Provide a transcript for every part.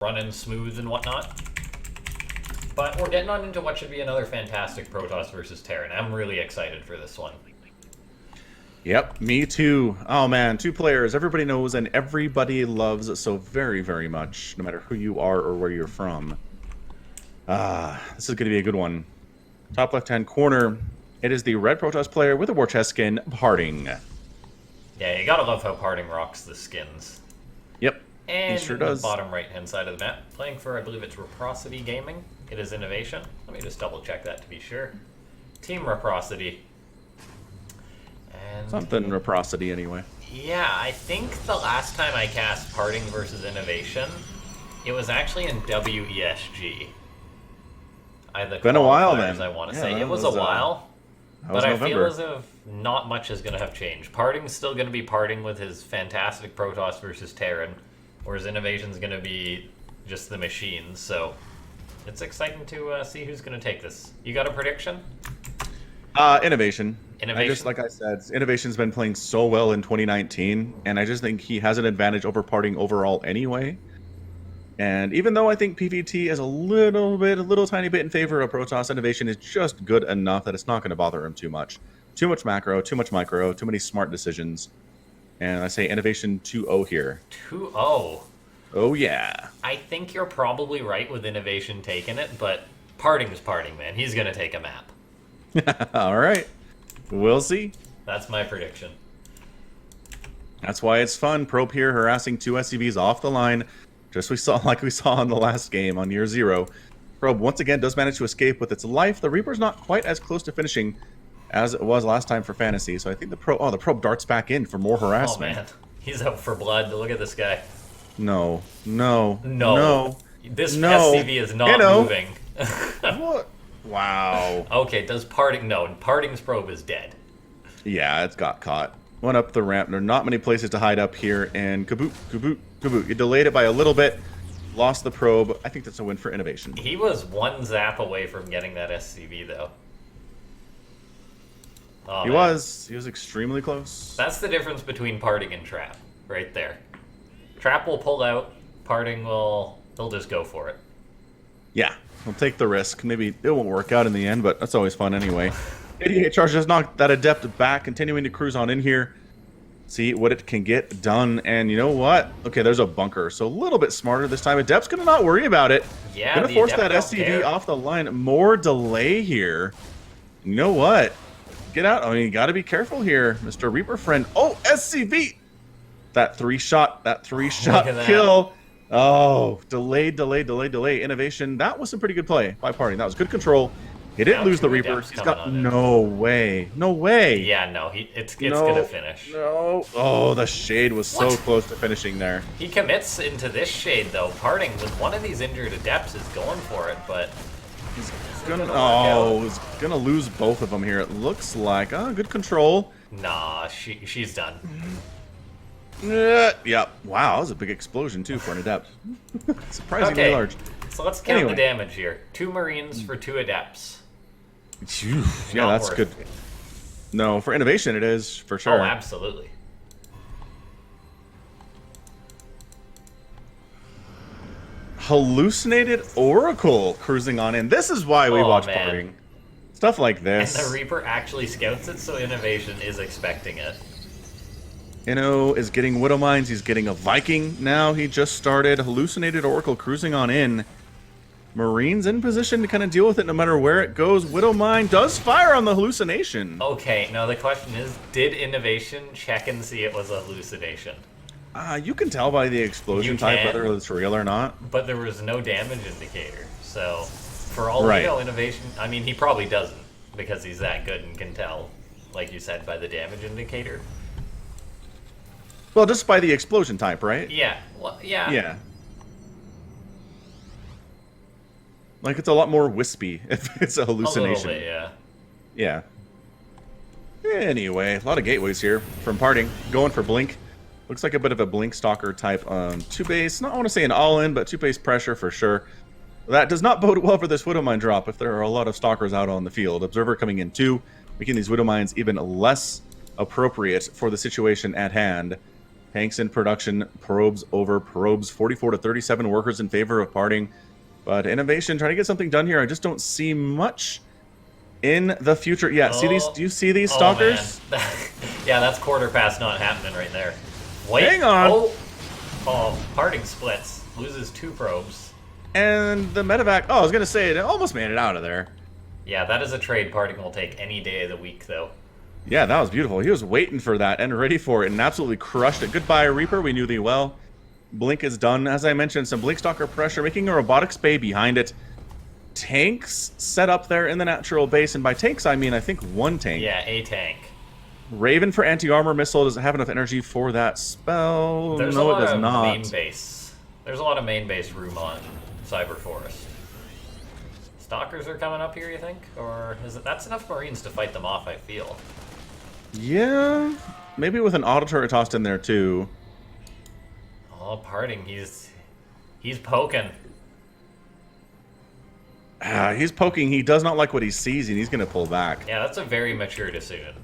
running smooth and whatnot. But we're getting on into what should be another fantastic Protoss versus Terran. I'm really excited for this one. Yep, me too. Oh man, 2 players everybody knows and everybody loves so very, very much, no matter who you are or where you're from. This is going to be a good one. Top left-hand corner, it is the red Protoss player with a war chest skin, PartinG. Yeah, you gotta love how PartinG rocks the skins. Yep, And he sure does. The bottom right-hand side of the map, playing for, I believe it's Reciprocity Gaming. It is INnoVation. Let me just double-check that to be sure. Team Reciprocity. And Something reciprocity anyway. yeah, I think the last time I cast PartinG versus INnoVation, it was actually in WESG. Been a while then. I want to Yeah, say that it was was, a while, that was but I November. feel as if not much is going to have changed. PartinG's still going to be PartinG with his fantastic Protoss versus Terran, whereas INnoVation's going to be just the machines. So it's exciting to see who's going to take this. You got a prediction? INnoVation. INnoVation? Just like I said, INnoVation's been playing so well in 2019, and I just think he has an advantage over PartinG overall anyway. And even though I think PVT is a little tiny bit in favor of Protoss, INnoVation is just good enough that it's not going to bother him too much. Too much macro, too much micro, too many smart decisions. And I say INnoVation 2-0 here. 2-0. Oh yeah. I think you're probably right with INnoVation taking it, but PartinG's PartinG, man. He's going to take a map. All right. We'll see. That's my prediction. That's why it's fun. Probe here harassing 2 SCVs off the line. Just like we saw in the last game on year 0. Probe once again does manage to escape with its life. The Reaper's not quite as close to finishing as it was last time for Fantasy. So I think the Probe darts back in for more harassment. Oh man, he's out for blood. Look at this guy. No. This No. SCV is not moving. What? Wow. Okay, does PartinG... No, PartinG's probe is dead. Yeah, it's got caught. Went up the ramp. There are not many places to hide up here, and kaboot, kaboot, kaboot. You delayed it by a little bit, lost the probe. I think that's a win for INnoVation. He was 1 zap away from getting that SCV, though. Oh, He man. was extremely close. That's the difference between PartinG and Trap, right there. Trap will pull out, PartinG will... He'll just go for it. Yeah, we'll take the risk. Maybe it won't work out in the end, but that's always fun anyway. 88 charge has knocked that Adept back, continuing to cruise on in here. See what it can get done, and you know what? Okay, there's a bunker, so a little bit smarter this time. Adept's gonna not worry about it. Yeah, Gonna the force Adept that don't SCV care. off the line. More delay here. You know what? Get out. I mean, you gotta be careful here, Mr. Reaper friend. Oh, SCV! That 3-shot at that. kill. Oh, delay. INnoVation. That was some pretty good play by PartinG. That was good control. He didn't Now lose the 2 Reaper. Adepts He's coming got on in. no way. Yeah, no, it's No, gonna finish. No. Oh, the shade was so What? close to finishing there. He commits into this shade, though. PartinG, with one of these injured Adepts, is going for it, but... He's gonna gonna. work Oh, he's gonna lose both of them here. It looks like. Oh, good control. Nah, she's done. Yep. Wow, that was a big explosion too for an Adept. Surprisingly Okay, large. so let's count Anyway. the damage here. 2 Marines for 2 Adepts. Phew. Yeah, Not that's worth good. it. No, for INnoVation it is for sure. Oh, absolutely. Hallucinated Oracle cruising on in. This is why we Oh, watch man. PartinG. Stuff like And this. the Reaper actually scouts it, so INnoVation is expecting it. Inno is getting Widow Mines. He's getting a Viking now. He just started. Hallucinated Oracle cruising on in. Marines in position to kind of deal with it no matter where it goes. Widow Mine does fire on the hallucination. Okay, now the question is, did INnoVation check and see it was a hallucination? You can tell by the explosion You type can. whether it's real or not. But there was no damage indicator, so for all Right. we know, INnoVation... I mean, he probably doesn't, because he's that good and can tell, like you said, by the damage indicator. Well, just by the explosion type, right? Yeah, well, yeah. Yeah. Like, it's a lot more wispy if it's a A little hallucination. bit, yeah. Yeah. Anyway, a lot of gateways here from PartinG. Going for Blink. Looks like a bit of a Blink Stalker type 2-base. Not I want to say an all-in, but 2-base pressure for sure. That does not bode well for this Widow Mine drop if there are a lot of Stalkers out on the field. Observer coming in too, making these Widow Mines even less appropriate for the situation at hand. Tanks in production, probes over probes, 44 to 37 workers in favor of PartinG. But INnoVation trying to get something done here. I just don't see much in the future. Yeah, see these? Do you see these stalkers? Man. Yeah, that's quarter past not happening right there. Wait. Hang on. Oh, PartinG splits. Loses 2 probes. And the medevac. Oh, I was going to say, it almost made it out of there. Yeah, that is a trade PartinG will take any day of the week, though. Yeah, that was beautiful. He was waiting for that and ready for it and absolutely crushed it. Goodbye, Reaper. We knew thee well. Blink is done. As I mentioned, some Blink Stalker pressure, making a robotics bay behind it. Tanks set up there in the natural base, and by tanks, I mean, I think 1 tank. Yeah, a tank. Raven for anti-armor missile. Does it have enough energy for that spell? There's no, a lot it does of not. main base. There's a lot of main base room on Cyber Forest. Stalkers are coming up here, you think? Or is it that's enough Marines to fight them off, I feel. Yeah, maybe with an auto turret tossed in there too. Oh, PartinG, he's poking. He's poking. He does not like what he sees, and he's going to pull back. Yeah, that's a very mature decision.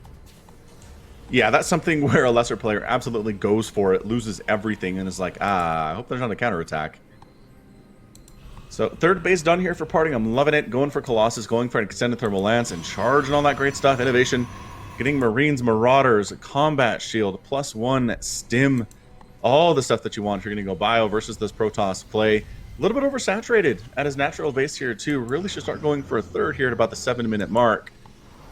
Yeah, that's something where a lesser player absolutely goes for it, loses everything, and is like, I hope there's not a counterattack. So, third base done here for PartinG. I'm loving it. Going for Colossus, going for an extended thermal lance, and charge and all that great stuff. INnoVation, getting Marines, Marauders, Combat Shield, +1 Stim. All the stuff that you want if you're going to go Bio versus this Protoss play. A little bit oversaturated at his natural base here, too. Really should start going for a third here at about the 7-minute mark.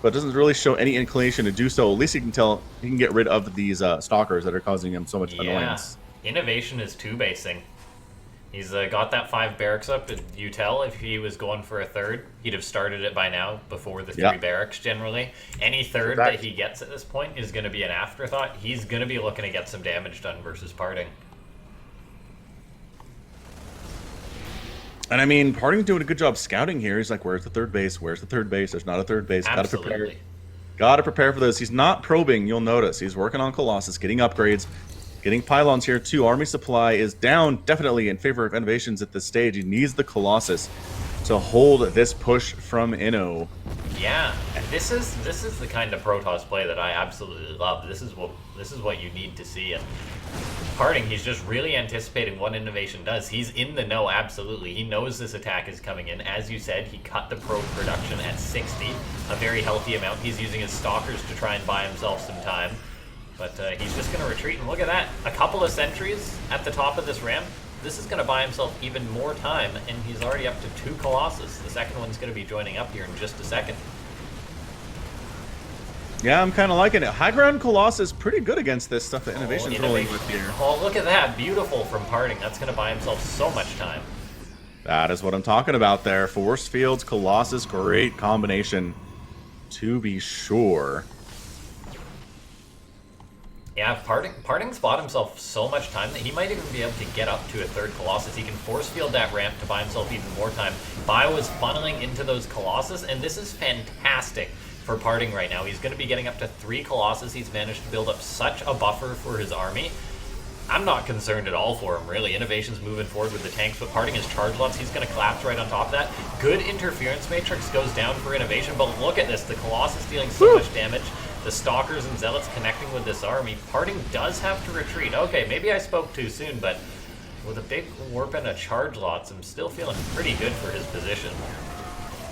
But doesn't really show any inclination to do so. At least you can tell he can get rid of these stalkers that are causing him so much annoyance. INnoVation is 2-basing. He's got that 5 barracks up. You tell if he was going for a third, he'd have started it by now before the 3 barracks generally. Any third that he gets at this point is going to be an afterthought. He's going to be looking to get some damage done versus PartinG. And I mean, PartinG's doing a good job scouting here. He's like, where's the third base? Where's the third base? There's not a third base. Gotta prepare. Gotta prepare for this. He's not probing, you'll notice. He's working on Colossus, getting upgrades, getting pylons here too. Army supply is down definitely in favor of INnoVations at this stage. He needs the Colossus to hold this push from Inno. Yeah, this is the kind of Protoss play that I absolutely love. This is what you need to see. And PartinG, he's just really anticipating what INnoVation does. He's in the know, absolutely. He knows this attack is coming in. As you said, he cut the probe production at 60, a very healthy amount. He's using his stalkers to try and buy himself some time. But he's just going to retreat, and look at that. A couple of sentries at the top of this ramp. This is going to buy himself even more time, and he's already up to 2 Colossus. The second one's going to be joining up here in just a second. Yeah, I'm kind of liking it. High ground Colossus pretty good against this stuff that INnoVation's rolling with here. Oh, look at that. Beautiful from PartinG. That's going to buy himself so much time. That is what I'm talking about there. Force Fields, Colossus, great combination, to be sure. Yeah, PartinG's bought himself so much time that he might even be able to get up to a 3rd Colossus. He can force field that ramp to buy himself even more time. Bio is funneling into those Colossus, and this is fantastic for PartinG right now. He's going to be getting up to 3 Colossus. He's managed to build up such a buffer for his army. I'm not concerned at all for him, really. INnoVation's moving forward with the tanks, but PartinG has charge lots. He's going to collapse right on top of that. Good interference matrix goes down for INnoVation, but look at this. The Colossus dealing so much damage. The Stalkers and Zealots connecting with this army. PartinG does have to retreat. Okay, maybe I spoke too soon, but with a big warp and a charge lots, I'm still feeling pretty good for his position.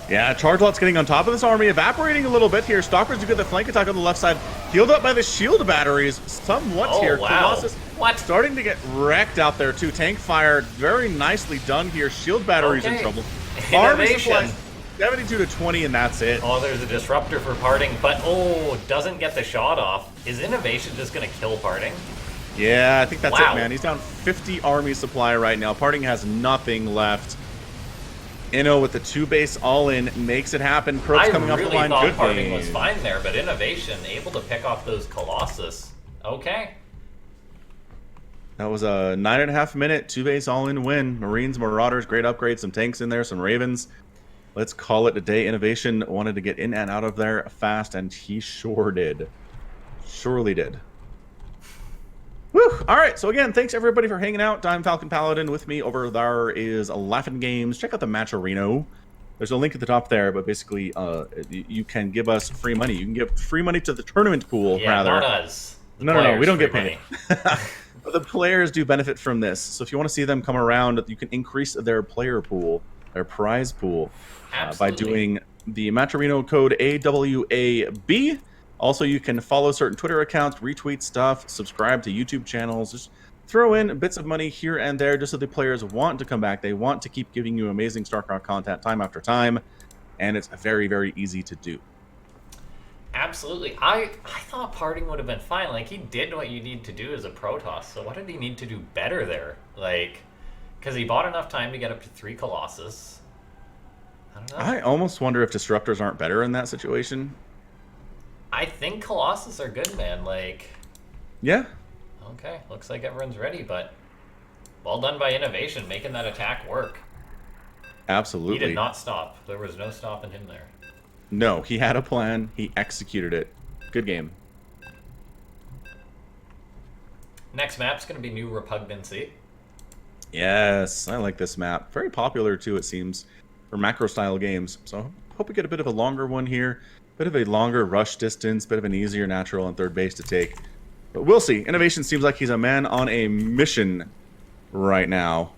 Yeah, charge lots getting on top of this army, evaporating a little bit here. Stalkers do get the flank attack on the left side, healed up by the shield batteries somewhat here. Wow. Colossus starting to get wrecked out there too. Tank fire, very nicely done here. Shield batteries in trouble. Army supplies, 72 to 20, and that's it. Oh, there's a disruptor for PartinG, but doesn't get the shot off. Is INnoVation just going to kill PartinG? Yeah, I think that's it, man. He's down 50 army supply right now. PartinG has nothing left. Inno with the 2 base all in makes it happen. Probes coming off the line. I really Good thought PartinG game. was fine there, but INnoVation able to pick off those Colossus. Okay. That was a 9.5-minute 2 base all in win. Marines, Marauders, great upgrades, some tanks in there, some Ravens. Let's call it a day. INnoVation wanted to get in and out of there fast, and he sure did. Surely did. Woo! All right, so again, thanks everybody for hanging out. I'm Falcon Paladin. With me over there is LaughNgamez. Check out the match arena. There's a link at the top there, but basically, you can give us free money. You can give free money to the tournament pool, Yeah, rather. not us. No, we don't get paid. the players do benefit from this. So if you want to see them come around, you can increase their player pool, their prize pool, by Absolutely. doing the Matcherino code AWAB. Also, you can follow certain Twitter accounts, retweet stuff, subscribe to YouTube channels, just throw in bits of money here and there just so the players want to come back. They want to keep giving you amazing StarCraft content time after time, and it's very, very easy to do. Absolutely. I thought PartinG would have been fine. Like, he did what you need to do as a Protoss, so what did he need to do better there? Like, because he bought enough time to get up to 3 Colossus. I don't know. I almost wonder if Disruptors aren't better in that situation. I think Colossus are good, man. Like, Yeah. okay, looks like everyone's ready, but well done by INnoVation, making that attack work. Absolutely. He did not stop. There was no stopping him there. No, he had a plan. He executed it. Good game. Next map's going to be New Repugnancy. Yes, I like this map. Very popular, too, it seems, for macro-style games. So hope we get a bit of a longer one here. Bit of a longer rush distance. Bit of an easier natural on third base to take. But we'll see. INnoVation seems like he's a man on a mission right now.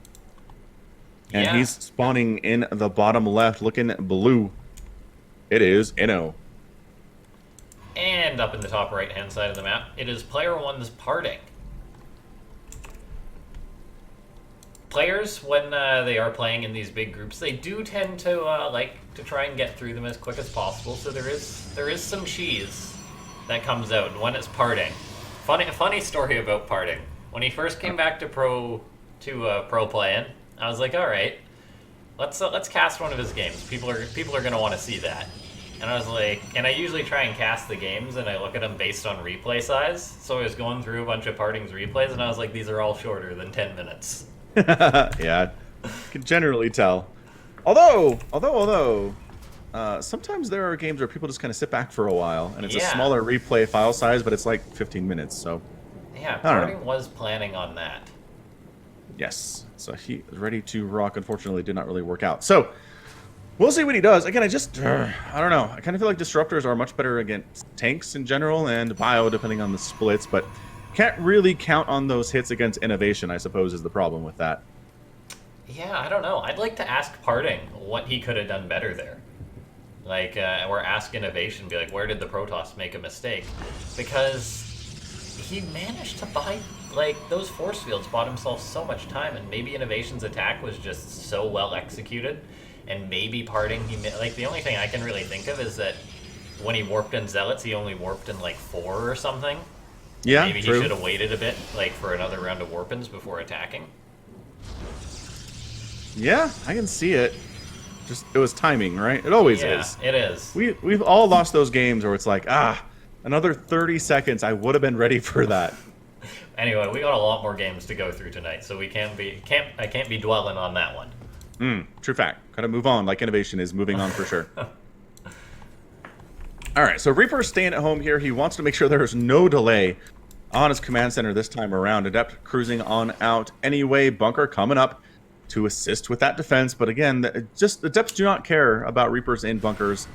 And Yeah. he's spawning in the bottom left, looking blue. It is Inno. And up in the top right-hand side of the map, it is Player 1's PartinG. Players, when they are playing in these big groups, they do tend to like to try and get through them as quick as possible. So there is some cheese that comes out, and when it's PartinG. Funny story about PartinG. When he first came back to pro playing, I was like, all right, let's cast one of his games. People are gonna want to see that. And I was like, and I usually try and cast the games, and I look at them based on replay size. So I was going through a bunch of PartinG's replays, and I was like, these are all shorter than 10 minutes. Yeah, can generally tell. Although, sometimes there are games where people just kind of sit back for a while, and it's a Yeah. smaller replay file size, but it's like 15 minutes. So Yeah, I don't know. PartinG was planning on that. yes, so he was ready to rock. Unfortunately, it did not really work out. So we'll see what he does. Again, I don't know. I kind of feel like Disruptors are much better against tanks in general and bio, depending on the splits, but can't really count on those hits against INnoVation, I suppose, is the problem with that. Yeah, I don't know. I'd like to ask PartinG what he could have done better there. Like, or ask INnoVation, be like, where did the Protoss make a mistake? Because he managed to buy, like, those force fields bought himself so much time, and maybe INnoVation's attack was just so well executed, and maybe PartinG, like, the only thing I can really think of is that when he warped in Zealots, he only warped in, like, 4 or something. Yeah, Maybe true. he should have waited a bit, like, for another round of warpins before attacking. Yeah, I can see it. Just it was timing, right? It always Yeah, is. it is. We've all lost those games where it's like, another 30 seconds, I would have been ready for that. Anyway, we got a lot more games to go through tonight, so I can't be dwelling on that one. True fact. Gotta move on, like INnoVation is moving on for sure. All right, so Reaper's staying at home here. He wants to make sure there's no delay on his command center this time around. Adept cruising on out anyway. Bunker coming up to assist with that defense. But again, the Adepts do not care about Reapers in bunkers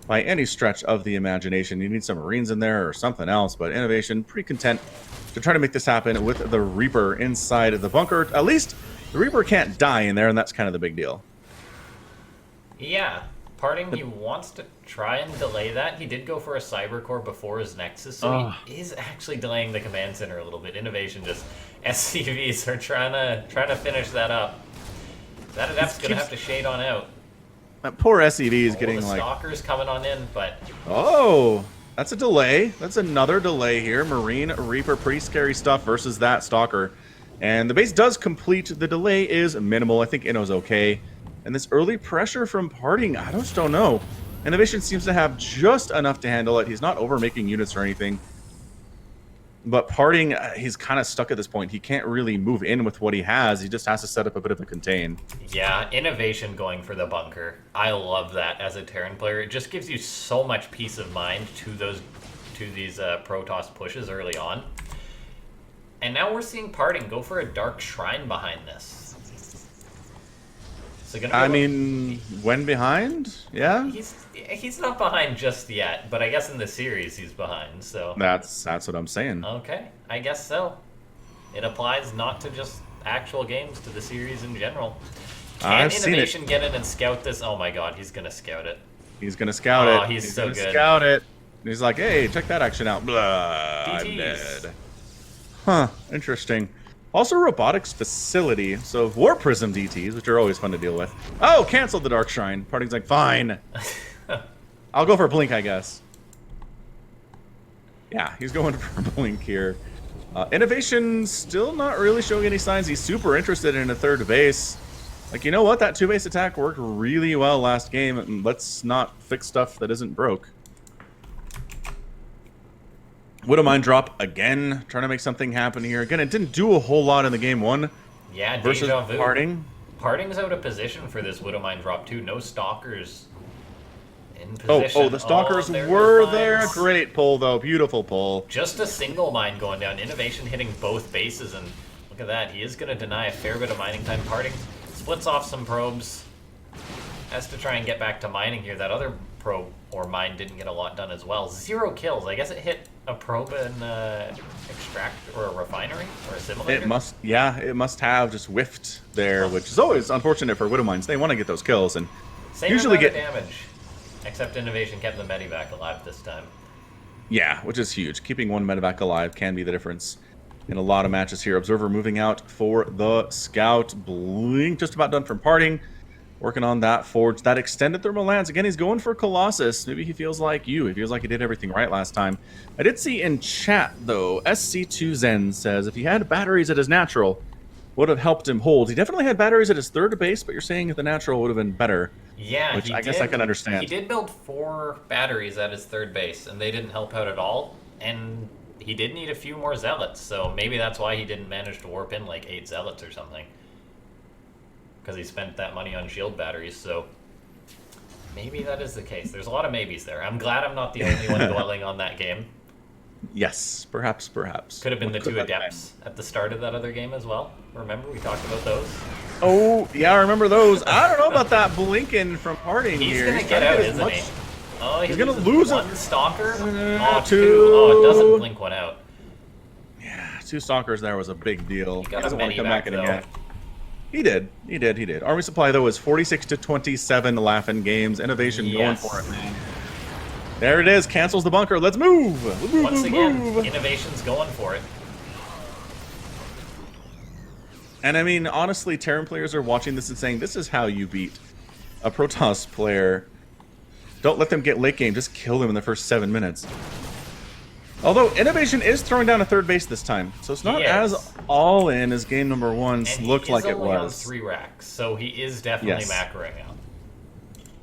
by any stretch of the imagination. You need some Marines in there or something else. But INnoVation, pretty content to try to make this happen with the Reaper inside of the bunker. At least the Reaper can't die in there, and that's kind of the big deal. Yeah, PartinG, he wants to try and delay that. He did go for a Cyber Core before his Nexus, so he is actually delaying the command center a little bit. INnoVation just SCVs are trying to finish that up. That Adept's gonna have to shade on out. That poor SEV is getting the like... Stalker's coming on in, but Oh, that's a delay. That's another delay here. Marine, Reaper, pretty scary stuff versus that Stalker. And the base does complete. The delay is minimal. I think Inno's okay. And this early pressure from PartinG, I just don't know. INnoVation seems to have just enough to handle it. He's not over-making units or anything. But PartinG, he's kind of stuck at this point. He can't really move in with what he has. He just has to set up a bit of a contain. yeah, INnoVation going for the bunker. I love that as a Terran player. It just gives you so much peace of mind to these Protoss pushes early on. And now we're seeing PartinG go for a Dark Shrine behind this. So I mean, when behind? Yeah? He's not behind just yet, but I guess in the series he's behind, so... That's what I'm saying. Okay, I guess so. It applies not to just actual games, to the series in general. Can I've seen it. INnoVation get in and scout this? Oh my god, he's gonna scout it. He's gonna scout Oh, it. he's so gonna good. Scout it. And he's like, hey, check that action out. Blah, I'm DTs. dead. Huh, interesting. Also, robotics facility. So War Prism DTs, which are always fun to deal with. Oh, canceled the Dark Shrine. Parting's like, fine. I'll go for Blink, I guess. Yeah, he's going for Blink here. INnoVation still not really showing any signs he's super interested in a third base. Like, you know what? That 2-base attack worked really well last game. And let's not fix stuff that isn't broke. Wouldn't mind drop again, trying to make something happen here. Again, it didn't do a whole lot in the game one. Yeah, versus deja vu. Parting. Parting's out of position for this Widow Mine drop too. No stalkers in position. Oh, the stalkers there were the there. mines. Great pull, though. Beautiful pull. Just a single mine going down. INnoVation hitting both bases, and look at that. He is going to deny a fair bit of mining time. Parting splits off some probes. Has to try and get back to mining here. That other probe or mine didn't get a lot done as well. 0 kills. I guess it hit a probe in extract or a refinery or a simulator. It must, yeah, it must have just whiffed there, which is always unfortunate for Widow Mines. They want to get those kills and Same usually amount get of damage, except INnoVation kept the medivac alive this time. Yeah, which is huge. Keeping one medevac alive can be the difference in a lot of matches here. Observer moving out for the scout. Blink just about done from Parting. Working on that forge. That extended thermal lance. Again, he's going for Colossus. Maybe he feels like you. He feels like he did everything right last time. I did see in chat, though, SC2Zen says if he had batteries at his natural, would have helped him hold. He definitely had batteries at his third base, but you're saying the natural would have been better. Yeah, which I guess I can understand. He did build 4 batteries at his third base, and they didn't help out at all. And he did need a few more zealots, so maybe that's why he didn't manage to warp in like 8 zealots or something. Because he spent that money on shield batteries, so maybe that is the case. There's a lot of maybes there. I'm glad I'm not the only one dwelling on that game. Yes, perhaps. Could have been the 2 adepts at the start of that other game as well. Remember, we talked about those? Oh, yeah, I remember those. I don't know about that blinking from Parting He's here. gonna get out, isn't he? Oh, He's gonna lose one stalker. Oh, 2. 2. Oh, it doesn't blink one out. Yeah, 2 stalkers there was a big deal. He got a doesn't want to come mini-vac, back in though. again. He did. Army supply though is 46-27. LaughNgamez. INnoVation going for it, man. There it is. Cancels the bunker. Let's move. Once again, INnoVation's going for it. And I mean, honestly, Terran players are watching this and saying, "This is how you beat a Protoss player. Don't let them get late game. Just kill them in the first 7 minutes." Although INnoVation is throwing down a third base this time, so it's not as all in as game number 1 looked like it was. On 3 racks, so he is definitely Yes. macroing out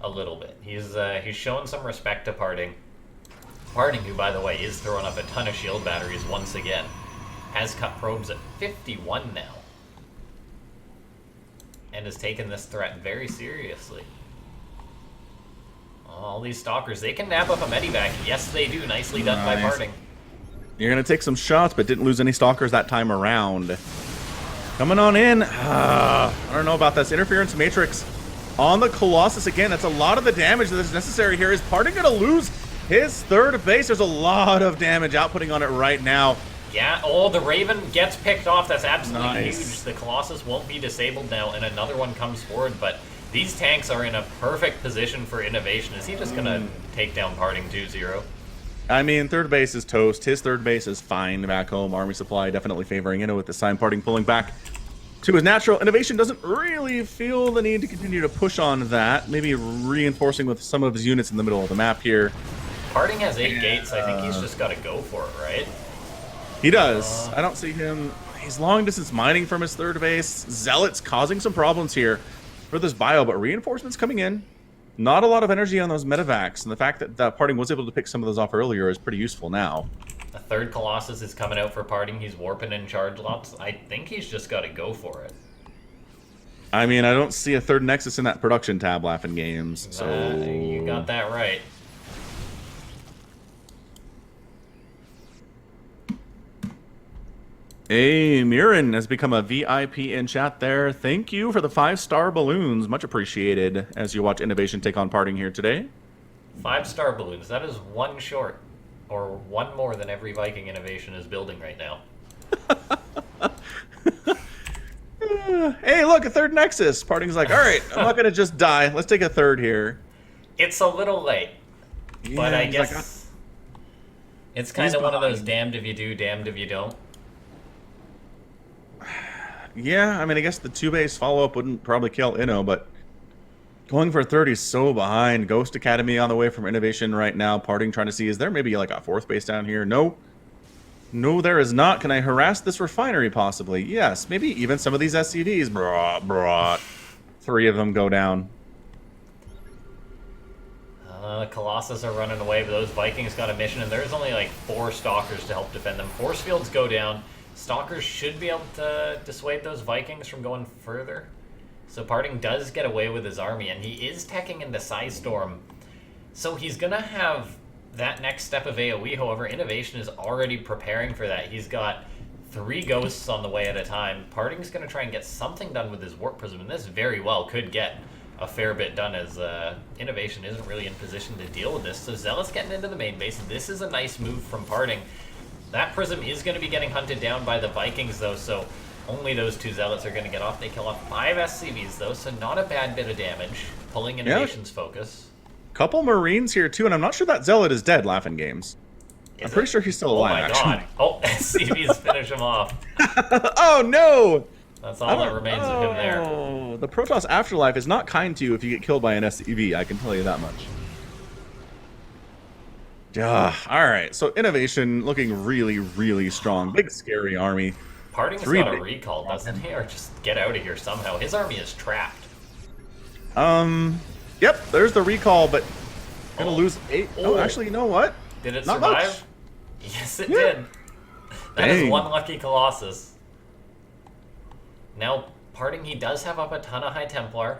a little bit. He's showing some respect to Parting. Parting, who by the way is throwing up a ton of shield batteries once again, has cut probes at 51 now, and has taken this threat very seriously. All these stalkers, they can nab up a medivac. Yes, they do. Nicely done by Parting. You're going to take some shots, but didn't lose any stalkers that time around. Coming on in. I don't know about this. Interference Matrix on the Colossus again. That's a lot of the damage that is necessary here. Is Parting going to lose his third base? There's a lot of damage outputting on it right now. Yeah, oh, the Raven gets picked off. That's absolutely Nice. huge. The Colossus won't be disabled now, and another one comes forward, but these tanks are in a perfect position for INnoVation. Is he just going to take down Parting 2-0? I mean, third base is toast. His third base is fine back home. Army supply definitely favoring Inno with the sign. Parting pulling back to his natural. INnoVation doesn't really feel the need to continue to push on that. Maybe reinforcing with some of his units in the middle of the map here. Parting has 8 gates. I think he's just got to go for it, right? He does. I don't see him. He's long distance mining from his third base. Zealots causing some problems here for this bio, but reinforcements coming in. Not a lot of energy on those medevacs, and the fact that Parting was able to pick some of those off earlier is pretty useful now. A third Colossus is coming out for Parting. He's warping in charge lots. I think he's just got to go for it. I mean, I don't see a third Nexus in that production tab, LaughNgamez, so... You got that right. Hey, Mirren has become a VIP in chat there. Thank you for the 5-star balloons. Much appreciated as you watch INnoVation take on Parting here today. 5-star balloons. That is 1 short. Or 1 more than every Viking INnoVation is building right now. Hey, look, a third Nexus. Parting's like, all right, I'm not gonna just die. Let's take a third here. It's a little late, Yeah, but I he's guess like, it's kind of one of those behind. damned if you do, damned if you don't. Yeah, I mean, I guess the 2-base follow-up wouldn't probably kill Inno, but going for 30 is so behind. Ghost Academy on the way from INnoVation right now. Parting trying to see, is there maybe like a 4th base down here? No. No, there is not. Can I harass this refinery possibly? Yes. Maybe even some of these SCVs. Brah. 3 of them go down. Colossus are running away, but those Vikings got a mission, and there's only like 4 Stalkers to help defend them. Force fields go down. Stalkers should be able to dissuade those Vikings from going further. So Parting does get away with his army, and he is teching into Storm. So he's going to have that next step of AoE. However, INnoVation is already preparing for that. He's got 3 Ghosts on the way at a time. Parting's going to try and get something done with his Warp Prism, and this very well could get a fair bit done, as INnoVation isn't really in position to deal with this. So Zealot's getting into the main base. This is a nice move from Parting. That Prism is going to be getting hunted down by the Vikings, though, so only those 2 Zealots are going to get off. They kill off 5 SCVs, though, so not a bad bit of damage, pulling INnoVation's focus. Couple Marines here, too, and I'm not sure that Zealot is dead, LaughNgamez. I'm pretty sure he's still alive, actually. Oh, my God. Oh, SCVs finish him off. Oh, no! That's all that remains of him there. Oh, the Protoss Afterlife is not kind to you if you get killed by an SCV, I can tell you that much. Alright, so INnoVation looking really, really strong. Big, scary army. Parting's got a recall, doesn't he? Or just get out of here somehow. His army is trapped. Yep, there's the recall, but gonna lose 8. Oh, actually, you know what? Did it Not survive? much. Yes, it did. That is one lucky Colossus. Now, Parting, he does have up a ton of High Templar.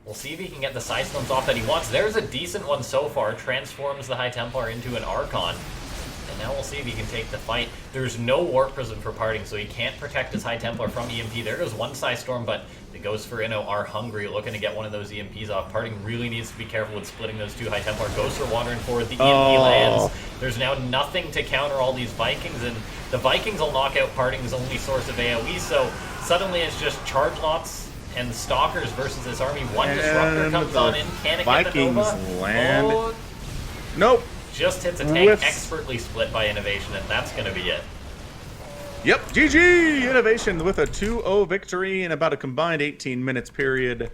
We'll see if he can get the Cyclones off that he wants. There's a decent one so far. Transforms the High Templar into an Archon. And now we'll see if he can take the fight. There's no Warp Prism for Parting, so he can't protect his High Templar from EMP. There goes one Storm, but the Ghosts for Inno are hungry, looking to get one of those EMPs off. Parting really needs to be careful with splitting those 2 High Templar. Ghosts are wandering forward. The EMP lands. There's now nothing to counter all these Vikings, and the Vikings will knock out Parting's only source of AoE, so suddenly it's just Charge Lots and Stalkers versus this army. One Disruptor comes on in. Can it get the Nova? Land. Oh, nope. just hits a tank, expertly split by INnoVation, and that's going to be it. Yep, GG! INnoVation with a 2-0 victory in about a combined 18 minutes period.